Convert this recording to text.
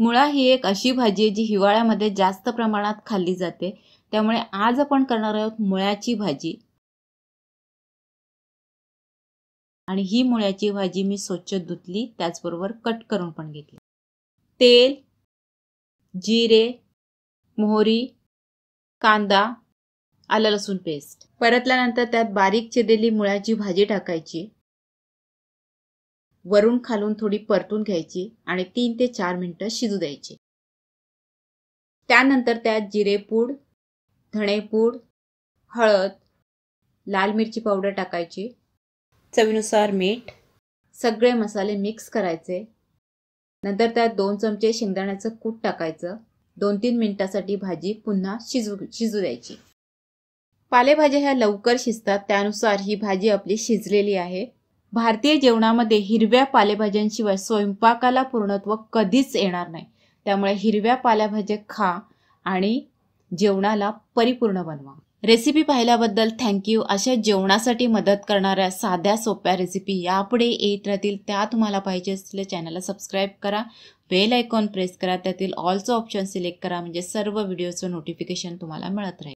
मुळा ही एक अशी भाजी आहे जी हिवाळ्यामध्ये जास्त प्रमाणात खाल्ली जाते, त्यामुळे आज आपण करणार आहोत मुळ्याची भाजी। आणि ही मुळ्याची भाजी मी स्वच्छ धुतली, त्याचबरोबर कट करून पण घेतली। तेल, जिरे, मोहरी, कांदा, आलं लसूण पेस्ट परतल्यानंतर त्यात बारीक चिरलेली मुळ्याची भाजी टाकायची। वरून खालून थोडी परतून घ्यायची आणि 3 ते 4 मिनिटं शिजू द्यायची। त्यानंतर त्यात जिरेपूड, धणेपूड, हळद, लाल मिरची पावडर टाकायची, चवीनुसार मीठ, सगळे मसाले मिक्स करायचे। नंतर त्यात 2 चमचे शेंगदाण्याचं कूट टाकायचं। 2-3 मिनिटांसाठी भाजी पुन्हा शिजू द्यायची। पालेभाज्या ह्या लवकर शिजतात, त्यानुसार ही भाजी आपली शिजलेली आहे। भारतीय जेवणामध्ये हिरव्या पालेभाज्यांशिवाय स्वयंपाकाला पूर्णत्व कधीच येणार नाही, त्यामुळे हिरव्या पालेभाज्या खा आणि जेवणाला परिपूर्ण बनवा। रेसिपी पाहिल्याबद्दल थँक्यू। अशा जेवणासाठी मदत करणाऱ्या साध्या सोप्या रेसिपी यापुढे येत राहतील, त्या तुम्हाला पाहिजे असलेल्या चॅनलला सबस्क्राईब करा, बेल आयकॉन प्रेस करा, त्यातील ऑलचं ऑप्शन सिलेक्ट करा, म्हणजे सर्व व्हिडिओचं नोटिफिकेशन तुम्हाला मिळत राहील।